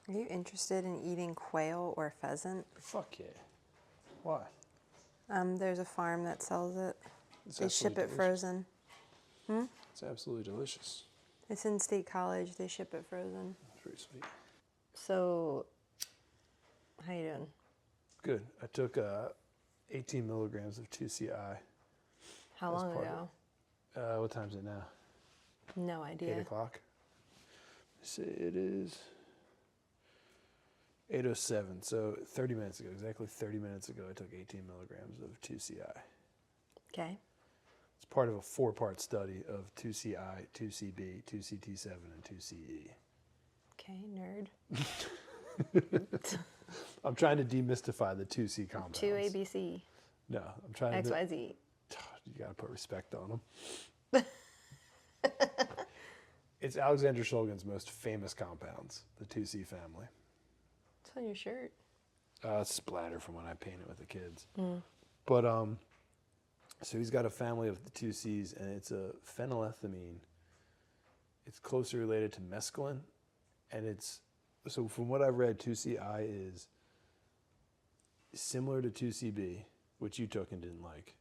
Are you interested in eating quail or pheasant? Fuck yeah. Why? There's a farm that sells it. It's They ship it absolutely delicious. frozen. It's absolutely delicious. It's in State College. They ship it frozen. Pretty sweet. So, how you doing? Good. I took 18 milligrams of 2c-i. How long ago? What time is it now? No 8 idea. o'clock. So it is 8:07. So 30 minutes ago, exactly 30 minutes ago, I took 18 milligrams of 2c-i. Okay. It's part of a 4-part study of 2c-i, 2c-b, 2c-t7, and 2c-e. Okay, nerd. I'm trying to demystify the 2c compounds. 2ABC. No, I'm trying to. XYZ. You got to put respect on them. It's Alexander Shulgin's most famous compounds, the 2c family. It's on your shirt. It's splatter from when I painted with the kids. But so he's got a family of the 2c's, and it's a phenylethylamine. It's closely related to mescaline, and it's so from what I've read, 2c-i is similar to 2c-b, which you took and didn't like.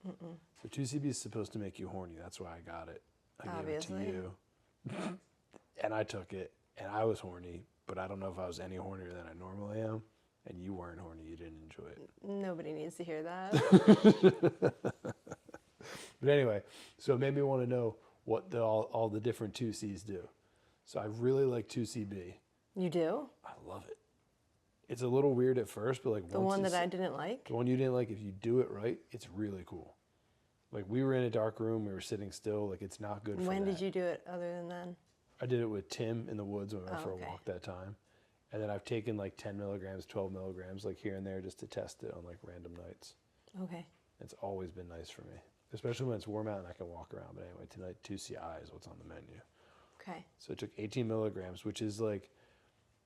So 2c-b is supposed to make you horny. That's why I got it. I Obviously. gave it to you, and I took it, and I was horny, but I don't know if I was any hornier than I normally am. And you weren't horny. You didn't enjoy it. Nobody needs to hear that. But anyway, so it made me want to know what all the different 2c's do. So I really like 2c-b. You do? I love it. It's a little weird at first, but like The one that I didn't like? the one you didn't like, if you do it right, it's really cool. Like we were in a dark room, we were sitting still. Like it's not good for When that. did you do it other than then? I did it with Tim in the woods when we went for okay. a walk that time. And then I've taken like 10 milligrams, 12 milligrams, like here and there just to test it on like random nights. Okay. It's always been nice for me, especially when it's warm out and I can walk around. But anyway, tonight 2c-i is what's on the menu. Okay. So I took 18 milligrams, which is like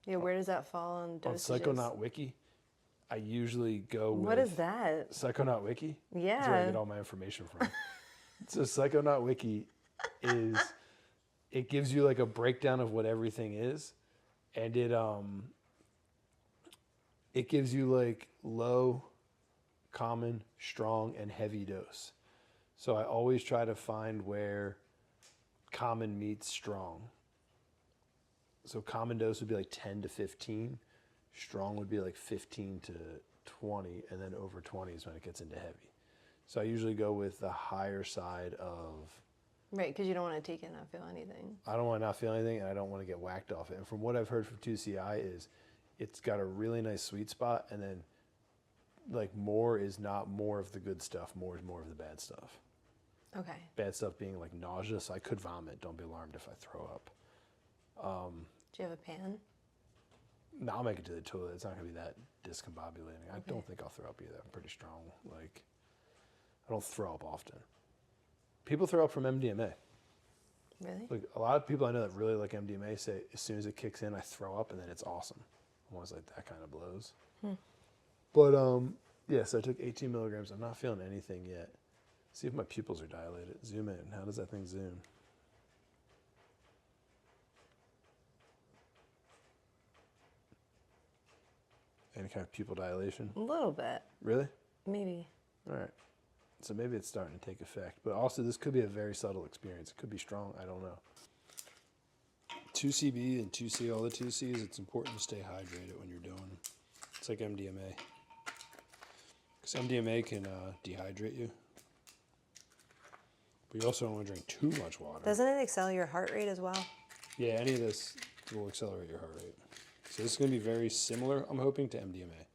Yeah, where does that fall on dosages? on Psychonaut Wiki. I usually go with... What is that? Psychonaut Wiki? Yeah. That's where I get all my information from. So Psychonaut Wiki is, it gives you like a breakdown of what everything is. And it gives you like low, common, strong, and heavy dose. So I always try to find where common meets strong. So common dose would be like 10 to 15. Strong would be like 15 to 20, and then over 20 is when it gets into heavy. So I usually go with the higher side of... Right, because you don't want to take it and not feel anything. I don't want to not feel anything, and I don't want to get whacked off it. And from what I've heard from 2c-i is it's got a really nice sweet spot, and then like more is not more of the good stuff, more is more of the bad stuff. Okay. Bad stuff being like nausea, so I could vomit. Don't be alarmed if I throw up. Do you have a pan? No, I'll make it to the toilet. It's not going to be that discombobulating. I don't think I'll throw up either. I'm pretty strong. Like, I don't throw up often. People throw up from MDMA. Really? Like, a lot of people I know that really like MDMA say as soon as it kicks in, I throw up, and then it's awesome. I'm always like, that kind of blows. But, yeah, so I took 18 milligrams. I'm not feeling anything yet. See if my pupils are dilated. Zoom in. How does that thing zoom? Any kind of pupil dilation? A little bit. Really? Maybe. All right. So maybe it's starting to take effect. But also, this could be a very subtle experience. It could be strong. I don't know. 2CB and 2C, all the 2Cs, it's important to stay hydrated when you're doing them. It's like MDMA. Because MDMA can dehydrate you. But you also don't want to drink too much water. Doesn't it accelerate your heart rate as well? Yeah, any of this will accelerate your heart rate. So this is going to be very similar, I'm hoping, to MDMA.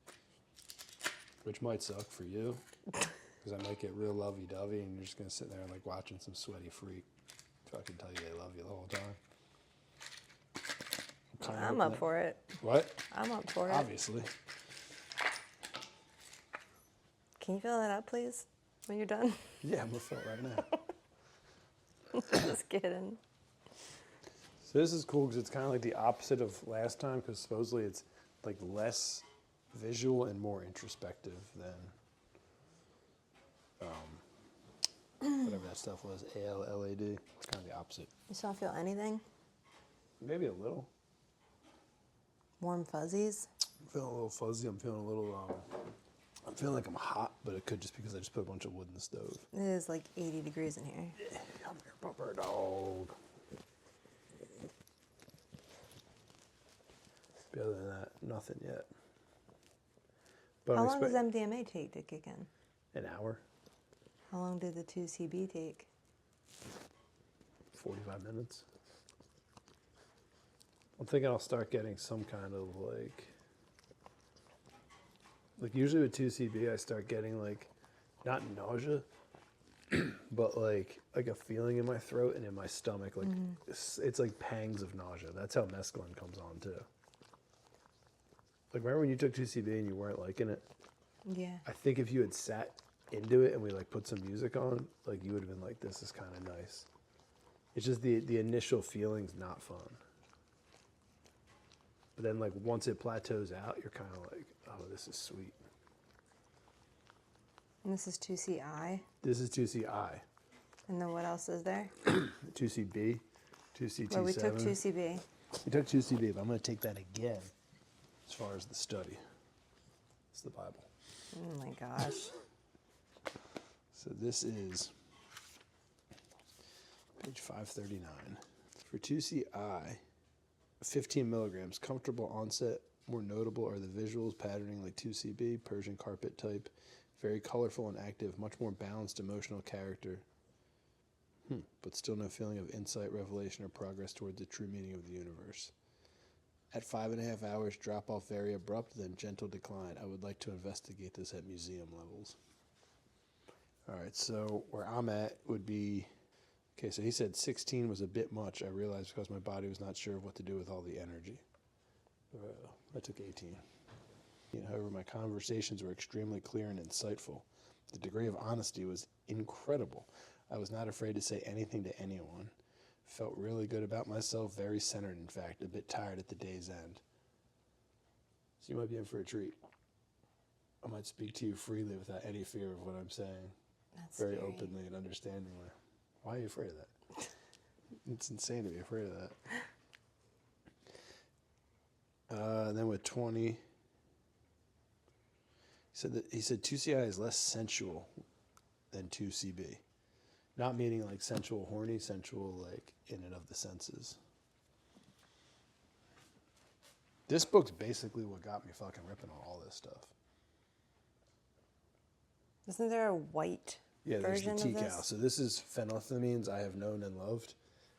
Which might suck for you. Because I might get real lovey-dovey and you're just going to sit there and like watching some sweaty freak fucking tell you they love you the whole time. I'm up for it. What? I'm up for it. Obviously. Can you fill that up, please, when you're done? Yeah, I'm going to fill it right now. Just kidding. So this is cool because it's kind of like the opposite of last time because supposedly it's like less visual and more introspective than whatever that stuff was, ALLAD. It's kind of the opposite. You still don't feel anything? Maybe a little. Warm fuzzies. I'm feeling a little fuzzy. I'm feeling a little, I'm feeling like I'm hot, but it could just because I just put a bunch of wood in the stove. It is like 80 degrees in here. Yeah, come here, pupper dog. But other than that, nothing yet. But How long does MDMA take to kick in? An hour. How long did the 2CB take? 45 minutes. I'm thinking I'll start getting some kind of like usually with 2CB I start getting like, not nausea, but like a feeling in my throat and in my stomach. Like it's like pangs of nausea. That's how mescaline comes on too. Like remember when you took 2CB and you weren't liking it? Yeah. I think if you had sat into it and we like put some music on, like you would have been like, this is kind of nice. It's just the initial feeling's not fun. But then like once it plateaus out, you're kind of like, oh, this is sweet. And this is 2c-i. This is 2c-i. And then what else is there? 2c-b, 2c-t7. Well, we took 2CB. We took 2c-b, but I'm going to take that again as far as the study. It's the Bible. Oh my gosh. So this is page 539. For 2c-i, 15 milligrams, comfortable onset. More notable are the visuals, patterning like 2CB, Persian carpet type, very colorful and active, much more balanced emotional character, but still no feeling of insight, revelation, or progress toward the true meaning of the universe. At 5.5 hours, drop off very abrupt, then gentle decline. I would like to investigate this at museum levels. All right, so where I'm at would be, okay, so he said 16 was a bit much. I realized because my body was not sure of what to do with all the energy. I took 18. However, my conversations were extremely clear and insightful. The degree of honesty was incredible. I was not afraid to say anything to anyone. Felt really good about myself, very centered, in fact, a bit tired at the day's end. So you might be in for a treat. I might speak to you freely without any fear of what I'm saying. That's very scary. openly and understandingly. Why are you afraid of that? It's insane to be afraid of that. And then with 20, he said 2c-i is less sensual than 2CB. Not meaning like sensual horny, sensual like in and of the senses. This book's basically what got me fucking ripping on all this stuff. Isn't there a white version there's the of T-cal. this? So this is phenethylamines I have known and loved,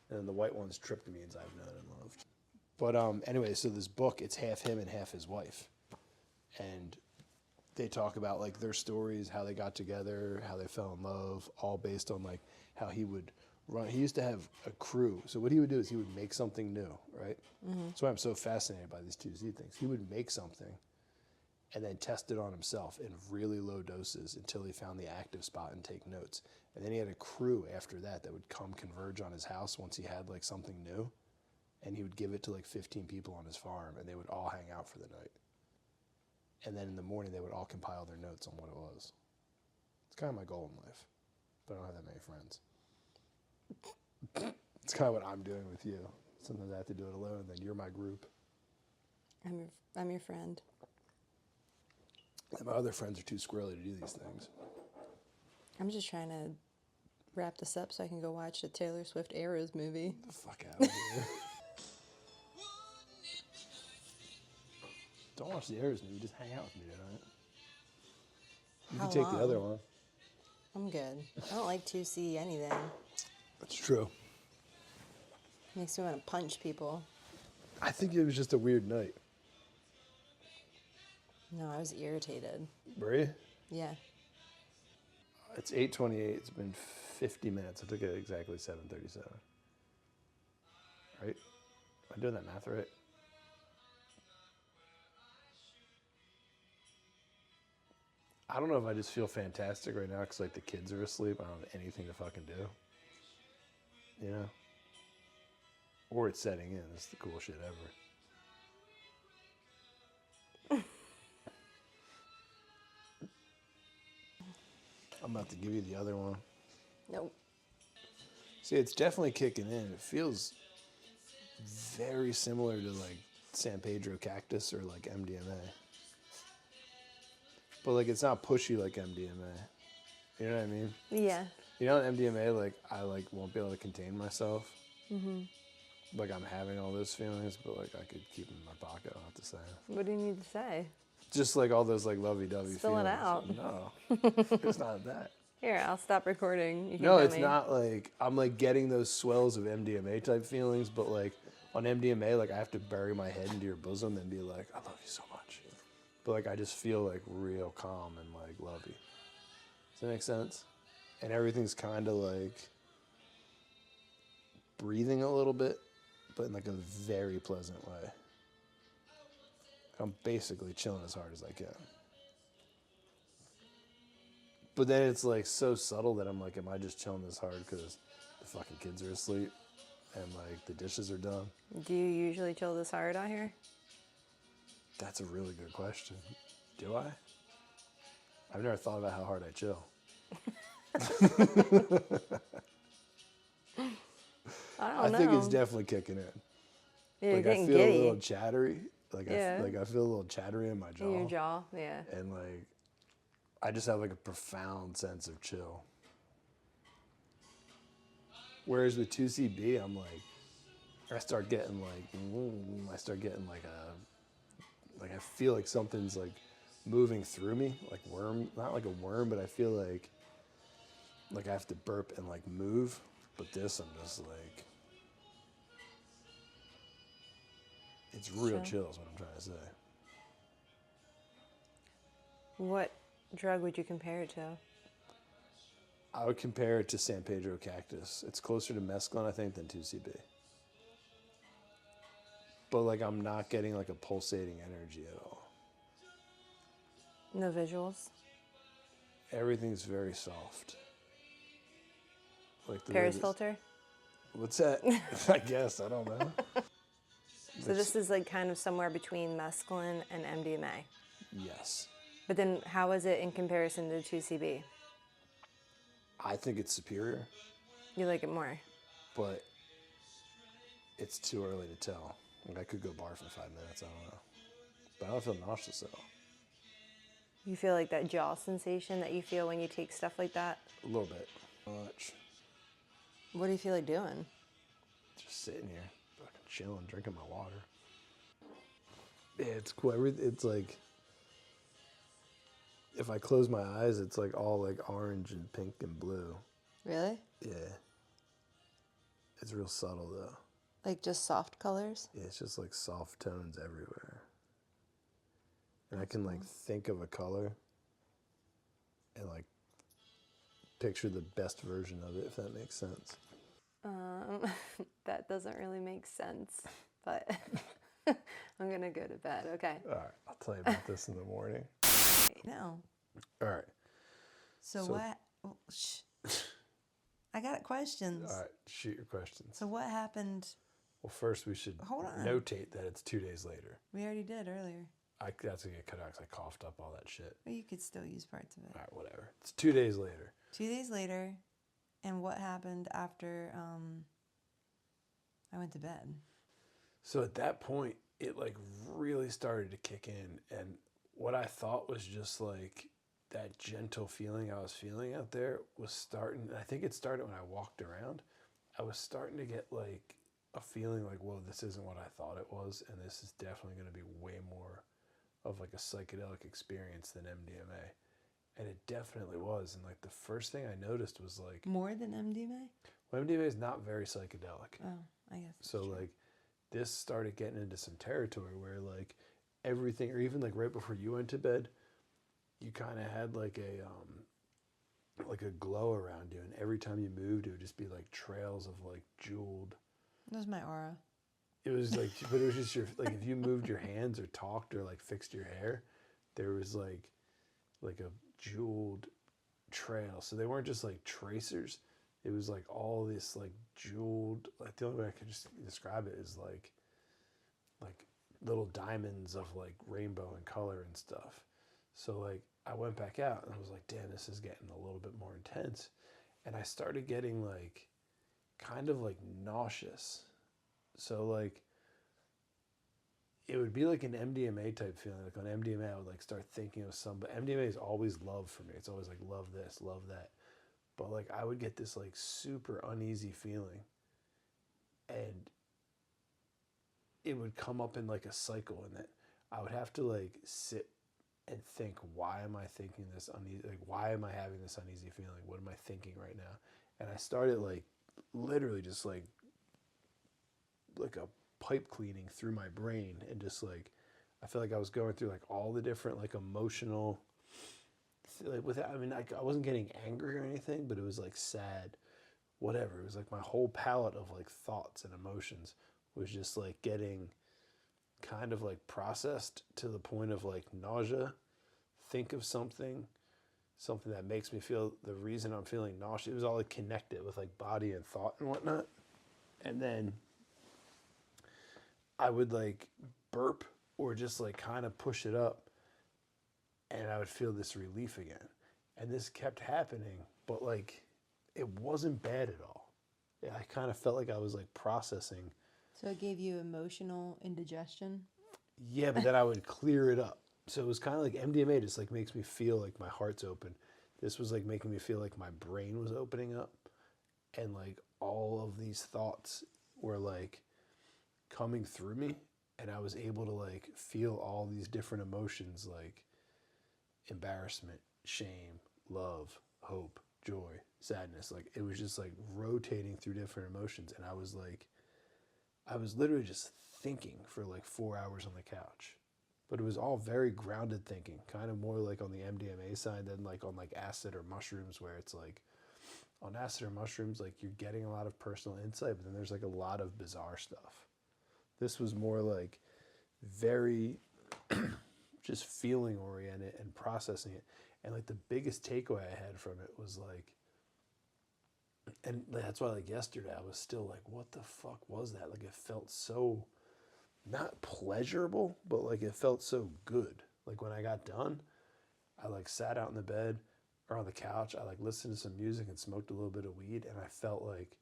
and then the white one's tryptamines I've known and loved. But anyway, so this book, it's half him and half his wife. And they talk about like their stories, how they got together, how they fell in love, all based on like how he would run. He used to have a crew. So what he would do is he would make something new, right? Mm-hmm. That's why I'm so fascinated by these 2C things. He would make something and then test it on himself in really low doses until he found the active spot and take notes. And then he had a crew after that that would come converge on his house once he had like something new. And he would give it to like 15 people on his farm and they would all hang out for the night. And then in the morning, they would all compile their notes on what it was. It's kind of my goal in life, but I don't have that many friends. It's kind of what I'm doing with you. Sometimes I have to do it alone, then you're my group. I'm your friend. And my other friends are too squirrely to do these things. I'm just trying to wrap this up so I can go watch the Taylor Swift Eras movie. Get the fuck out of here. Don't watch the Eras movie, just hang out with me tonight. You How can take long? the other one. I'm good. I don't like 2C anything. That's true. Makes me want to punch people. I think it was just a weird night. No, I was irritated. Were you? Yeah. It's 8:28. It's been 50 minutes. I took it at exactly 7:37. Right? Am I doing that math right? I don't know if I just feel fantastic right now because like the kids are asleep. I don't have anything to fucking do. You know? Or it's setting in. It's the coolest shit ever. I'm about to give you the other one. Nope. See, it's definitely kicking in. It feels very similar to like San Pedro cactus or like MDMA. But like it's not pushy like MDMA. You know what I mean? Yeah. You know, in MDMA, like I like won't be able to contain myself. Like I'm having all those feelings, but like I could keep them in my pocket. I don't have to say. What do you need to say? Just like all those like lovey-dovey Spill it feelings. out. No, it's not that. Here, I'll stop recording. You can No, tell it's me. not like I'm like getting those swells of MDMA type feelings, but like on MDMA, like I have to bury my head into your bosom and be like, I love you so much. But like I just feel like real calm and like lovey. Does that make sense? And everything's kind of like breathing a little bit, but in like a very pleasant way. I'm basically chilling as hard as I can. But then it's like so subtle that I'm like, am I just chilling this hard because the fucking kids are asleep and like the dishes are done? Do you usually chill this hard out here? That's a really good question. Do I? I've never thought about how hard I chill. I don't know. think it's definitely kicking in. You're Like I getting feel giddy. a little chattery. Like Yeah. I feel a little chattery in my jaw. In your jaw, yeah. And like I just have like a profound sense of chill. Whereas with 2CB, I'm like, I start getting like I feel like something's like moving through me, like worm, not like a worm, but I feel like I have to burp and like move. But this, I'm just like, it's real chill is what I'm trying to say. What drug would you compare it to? I would compare it to San Pedro cactus. It's closer to mescaline, I think, than 2CB. But like I'm not getting like a pulsating energy at all. No visuals? Everything's very soft. Like the Paris filter? What's that? I guess, I don't know. So this is like kind of somewhere between mescaline and MDMA. Yes. But then how is it in comparison to 2CB? I think it's superior, You like it more? but it's too early to tell. Like I could go barf in 5 minutes, I don't know. But I don't feel nauseous at all. You feel like that jaw sensation that you feel when you take stuff like that? A little bit. Much. What do you feel like doing? Just sitting here, fucking chilling, drinking my water. Yeah, it's cool. It's like, if I close my eyes, it's like all like orange and pink and blue. Really? Yeah. It's real subtle though. Like just soft colors? Yeah, it's just like soft tones everywhere. And I can like think of a color and like picture the best version of it, if that makes sense. That doesn't really make sense, but I'm gonna go to bed, okay? All right, I'll tell you about this in the morning. No. All right. So what? Oh, shh. I got questions. All right, shoot your questions. So what happened? Well, first we should Hold on. notate that it's 2 days later. We already did earlier. That's gonna get cut out because I coughed up all that shit. Well, you could still use parts of it. All right, whatever. It's 2 days later. 2 days later, and what happened after I went to bed? So at that point, it like really started to kick in, and what I thought was just like that gentle feeling I was feeling out there was starting. I think it started when I walked around. I was starting to get like a feeling like, whoa, this isn't what I thought it was, and this is definitely going to be way more of like a psychedelic experience than MDMA. And it definitely was. And like the first thing I noticed was like, More than MDMA? well, MDMA is not very psychedelic. Oh, I guess. So like this started getting into some territory where like everything, or even like right before you went to bed, you kind of had like a glow around you, and every time you moved, it would just be like trails of like jeweled. That was my aura. It was like, but it was just your, like if you moved your hands or talked or like fixed your hair, there was like a jeweled trail. So they weren't just like tracers. It was like all this like jeweled, like the only way I could just describe it is like little diamonds of like rainbow and color and stuff. So like I went back out and I was like, damn, this is getting a little bit more intense. And I started getting like kind of like nauseous. So like it would be like an MDMA type feeling. Like on MDMA, I would like start thinking of some. But MDMA is always love for me. It's always like love this, love that. But like I would get this like super uneasy feeling, and it would come up in like a cycle, and that I would have to like sit and think, why am I thinking this uneasy? Like, why am I having this uneasy feeling? What am I thinking right now? And I started like literally just like a pipe cleaning through my brain, and just like I feel like I was going through like all the different like emotional like with I mean I wasn't getting angry or anything, but it was like sad, whatever. It was like my whole palette of like thoughts and emotions was just like getting kind of like processed to the point of like nausea. Think of something that makes me feel the reason I'm feeling nauseous. It was all like connected with like body and thought and whatnot. And then I would like burp or just like kind of push it up, and I would feel this relief again. And this kept happening, but like it wasn't bad at all. I kind of felt like I was like processing. So it gave you emotional indigestion. Yeah, but then I would clear it up. So it was kind of like MDMA just like makes me feel like my heart's open. This was like making me feel like my brain was opening up, and like all of these thoughts were like coming through me, and I was able to like feel all these different emotions like embarrassment, shame, love, hope, joy, sadness. Like it was just like rotating through different emotions, and I was literally just thinking for like 4 hours on the couch. But it was all very grounded thinking, kind of more like on the MDMA side than like on like acid or mushrooms, where it's like on acid or mushrooms, like you're getting a lot of personal insight, but then there's like a lot of bizarre stuff. This was more like very just feeling oriented and processing it. And like the biggest takeaway I had from it was like, and that's why like yesterday I was still like, what the fuck was that? Like it felt so not pleasurable, but like it felt so good. Like when I got done, I like sat out in the bed or on the couch. I like listened to some music and smoked a little bit of weed, and I felt like,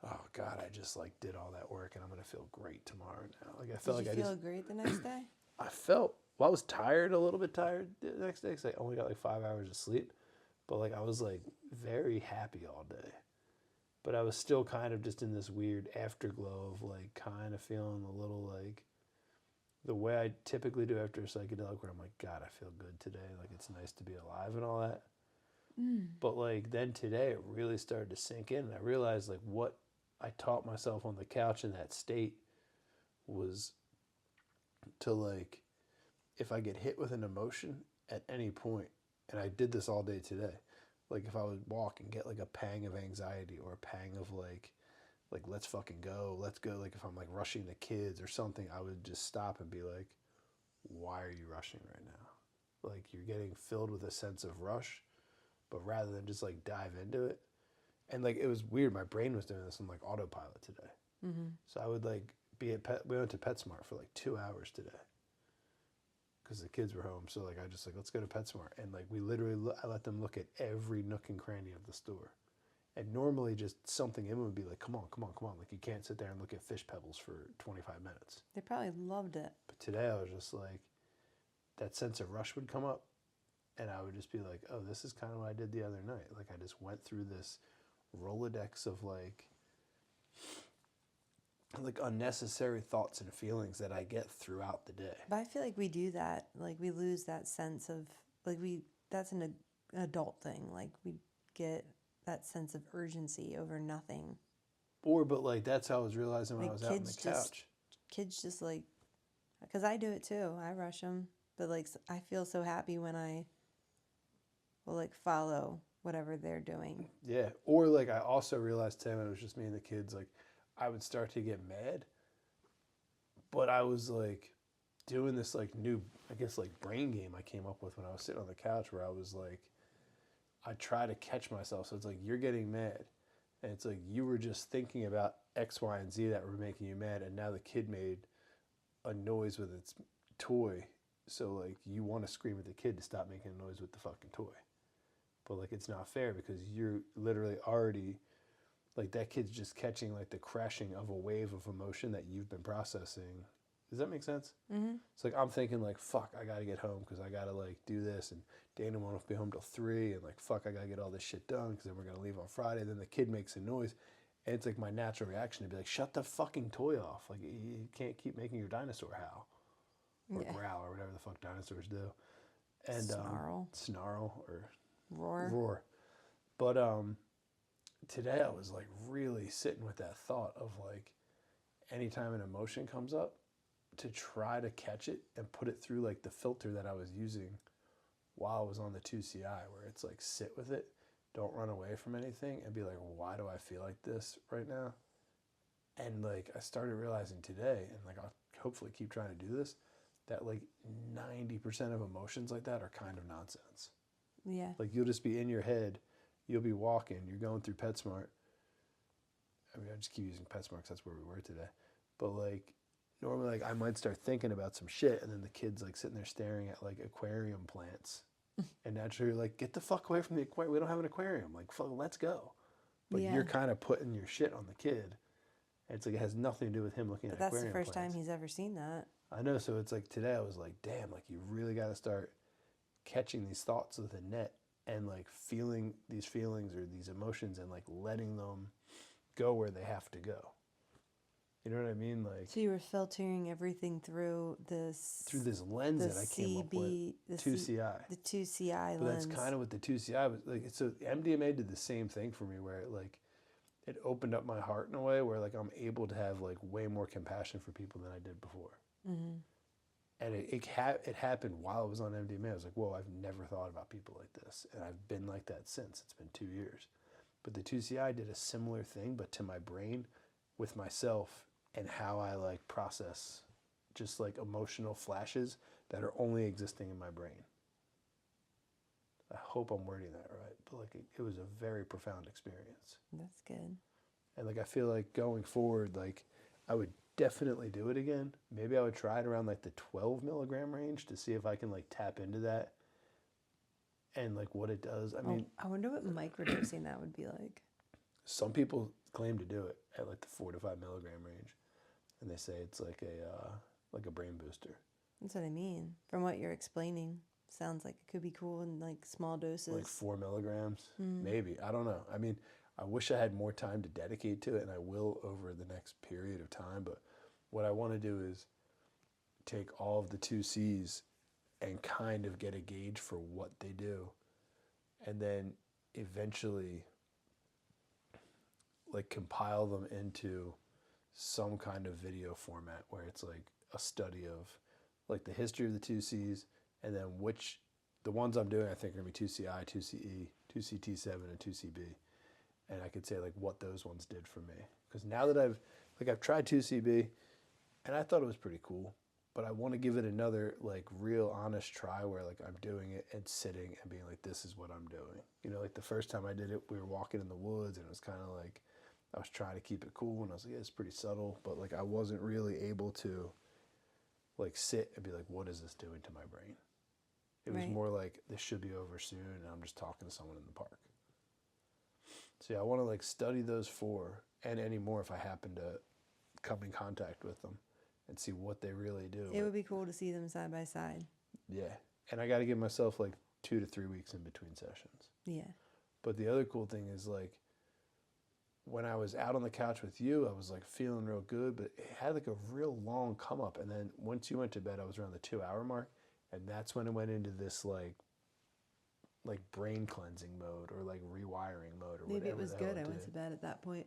oh God, I just like did all that work, and I'm gonna feel great tomorrow now. Like I felt Did like you feel great the next day? I felt well. I was tired, a little bit tired the next day because I only got like 5 hours of sleep, but like I was like very happy all day. But I was still kind of just in this weird afterglow of like kind of feeling a little like the way I typically do after a psychedelic, where I'm like, God, I feel good today. Like it's nice to be alive and all that. But like then today, it really started to sink in, and I realized like what I taught myself on the couch in that state was to like, if I get hit with an emotion at any point, and I did this all day today, like if I would walk and get like a pang of anxiety or a pang of like let's fucking go, let's go. Like if I'm like rushing the kids or something, I would just stop and be like, why are you rushing right now? Like you're getting filled with a sense of rush, but rather than just like dive into it. And like it was weird, my brain was doing this on like autopilot today. So I would like be at pet. We went to PetSmart for like 2 hours today because the kids were home. So like I just like, let's go to PetSmart, and like we literally I let them look at every nook and cranny of the store. And normally just something in would be like, come on, come on, come on. Like you can't sit there and look at fish pebbles for 25 minutes. They probably loved it. But today I was just like, that sense of rush would come up, and I would just be like, oh, this is kind of what I did the other night. Like I just went through this Rolodex of like unnecessary thoughts and feelings that I get throughout the day. But I feel like we do that. Like we lose that sense of like that's an adult thing. Like we get that sense of urgency over nothing. But like that's how I was realizing when Like I was out on the couch. Kids just like, because I do it too. I rush them, but like I feel so happy when I will like follow whatever they're doing. Yeah. Or like I also realized today when it was just me and the kids, like I would start to get mad, but I was like doing this like new, I guess like brain game I came up with when I was sitting on the couch, where I was like, I try to catch myself. So it's like you're getting mad, and it's like you were just thinking about X, Y, and Z that were making you mad, and now the kid made a noise with its toy. So like you want to scream at the kid to stop making a noise with the fucking toy. But like it's not fair because you're literally already like that kid's just catching like the crashing of a wave of emotion that you've been processing Does that make sense? Mm-hmm. It's like I'm thinking like, fuck, I gotta get home because I gotta like do this, and Dana won't be home till 3, and like, fuck, I gotta get all this shit done because then we're gonna leave on Friday. Then the kid makes a noise, and it's like my natural reaction to be like, shut the fucking toy off. Like you can't keep making your dinosaur howl or Yeah. growl or whatever the fuck dinosaurs do, and snarl or Roar. But today I was like really sitting with that thought of like, anytime an emotion comes up, to try to catch it and put it through like the filter that I was using while I was on the 2c-i, where it's like sit with it, don't run away from anything, and be like, why do I feel like this right now? And like I started realizing today, and like I'll hopefully keep trying to do this, that like 90% of emotions like that are kind of nonsense. Yeah. Like you'll just be in your head, you'll be walking, you're going through PetSmart. I mean, I just keep using PetSmart because that's where we were today. But like normally, like I might start thinking about some shit, and then the kid's like sitting there staring at like aquarium plants, and naturally you're like, get the fuck away from the aquarium. We don't have an aquarium. Like, fuck, let's go. But Yeah. you're kind of putting your shit on the kid. And it's like it has nothing to do with him looking But at that's the aquarium first plants. time he's ever seen that. I know. So it's like today I was like, damn, like you really got to start catching these thoughts with a net and like feeling these feelings or these emotions and like letting them go where they have to go. You know what I mean? Like, So you were filtering everything through this lens the that I came up with, 2c-i. the 2c-i But lens. that's kind of what the 2c-i was like. So MDMA did the same thing for me, where it opened up my heart in a way where like I'm able to have like way more compassion for people than I did before. Mm-hmm. And it happened while I was on MDMA. I was like, whoa, I've never thought about people like this, and I've been like that since. It's been 2 years. But the 2c-i did a similar thing, but to my brain, with myself, and how I like process just like emotional flashes that are only existing in my brain. I hope I'm wording that right, but like it was a very profound experience. That's good. And like I feel like going forward, like I would definitely do it again. Maybe I would try it around like the 12 milligram range to see if I can like tap into that and like what it does. I mean, I wonder what microdosing that would be like. some people claim to do it at like the 4 to 5 milligram range, and they say it's like a brain booster. That's what I mean. From what you're explaining, sounds like it could be cool in like small doses. Like 4 milligrams, maybe. I don't know. I mean, I wish I had more time to dedicate to it, and I will over the next period of time. But what I want to do is take all of the 2Cs and kind of get a gauge for what they do, and then eventually like compile them into some kind of video format where it's like a study of like the history of the 2Cs, and then the ones I'm doing I think are going to be 2c-i, 2c-e, 2c-t7, and 2c-b. And I could say like what those ones did for me. Because now that I've tried 2c-b and I thought it was pretty cool, but I want to give it another like real honest try where like I'm doing it and sitting and being like, this is what I'm doing. You know, like the first time I did it, we were walking in the woods, and it was kind of like I was trying to keep it cool, and I was like, yeah, it's pretty subtle, but like I wasn't really able to like sit and be like, what is this doing to my brain? It was more like, this should be over soon, and I'm just talking to someone in the park. So yeah, I want to like study those 4 and any more if I happen to come in contact with them and see what they really do. It would be cool to see them side by side. Yeah, and I got to give myself like 2 to 3 weeks in between sessions. Yeah. But the other cool thing is like, when I was out on the couch with you, I was like feeling real good, but it had like a real long come up. And then once you went to bed, I was around the 2-hour mark. And that's when it went into this like brain cleansing mode or like rewiring mode or whatever. Maybe it was good I went to bed at that point.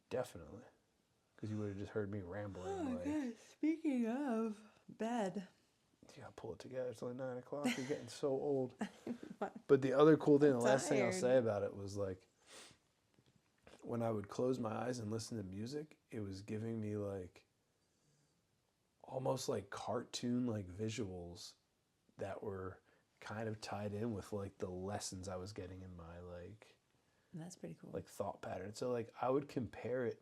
Definitely. Because you would have just heard me rambling. Oh, like, God. Speaking of bed. You gotta pull it together. It's only 9 o'clock. You're getting so old. But the other cool thing, the last thing I'll say about it was like, when I would close my eyes and listen to music, it was giving me like almost like cartoon like visuals that were kind of tied in with like the lessons I was getting in my like That's pretty cool. like thought pattern. So like I would compare it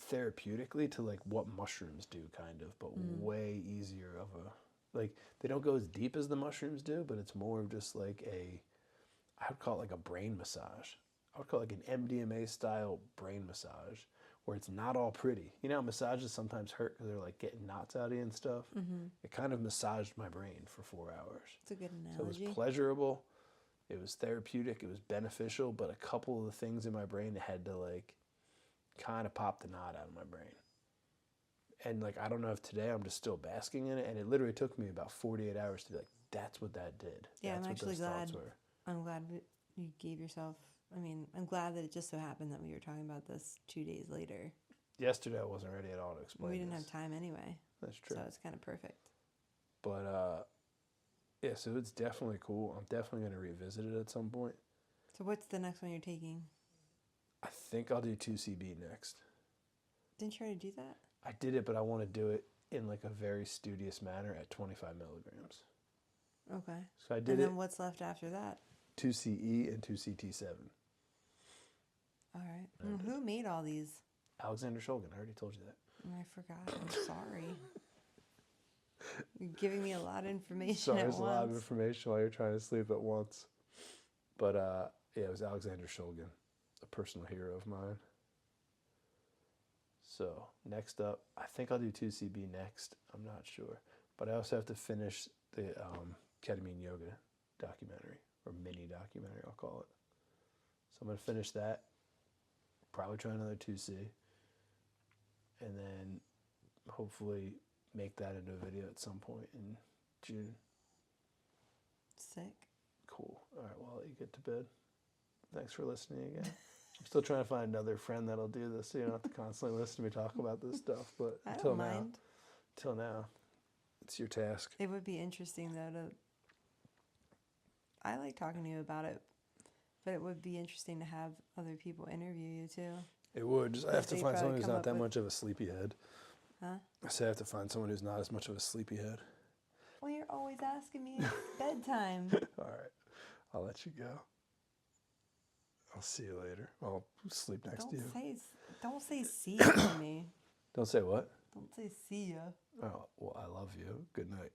therapeutically to like what mushrooms do kind of, but way easier of a, like they don't go as deep as the mushrooms do, but it's more of just like I would call it like a brain massage. I would call it like an MDMA style brain massage where it's not all pretty. You know how massages sometimes hurt because they're like getting knots out of you and stuff? Mm-hmm. It kind of massaged my brain for 4 hours. It's a good So it was analogy. pleasurable, it was therapeutic, it was beneficial, but a couple of the things in my brain had to like kind of pop the knot out of my brain. And like, I don't know if today I'm just still basking in it, and it literally took me about 48 hours to be like, that's what that did. Yeah, That's I'm what actually those thoughts glad. were. I'm glad you gave yourself. I mean, I'm glad that it just so happened that we were talking about this 2 days later. Yesterday I wasn't ready at all to explain. We didn't this. have time anyway. That's true. So it's kind of perfect. But yeah, so it's definitely cool. I'm definitely going to revisit it at some point. So what's the next one you're taking? I think I'll do 2CB next. Didn't you already do that? I did it, but I want to do it in like a very studious manner at 25 milligrams. Okay. So I did And it then what's left after that? 2CE and 2CT7. All right. And who made all these? Alexander Shulgin, I already told you that. I forgot. I'm sorry. You're giving me a lot of information Sorry, at there's once. a lot of information while you're trying to sleep at once. But yeah, it was Alexander Shulgin, a personal hero of mine. So next up, I think I'll do 2CB next. I'm not sure. But I also have to finish the ketamine yoga documentary, or mini documentary, I'll call it. So I'm going to finish that. Probably try another 2C. And then hopefully make that into a video at some point in June. Sick. Cool. All right, well, I'll let you get to bed. Thanks for listening again. I'm still trying to find another friend that'll do this, so you don't have to constantly listen to me talk about this stuff. But I until don't now, mind. it's your task. It would be interesting though to. I like talking to you about it, but it would be interesting to have other people interview you too. It would. Just I have to They find someone probably who's come not up that with- much of a sleepyhead. Huh? I say I have to find someone who's not as much of a sleepyhead. Well, you're always asking me it's bedtime. All right, I'll let you go. I'll see you later. I'll sleep next to you. Don't say see ya to me. Don't say what? Don't say see ya. Oh, well, I love you. Good night.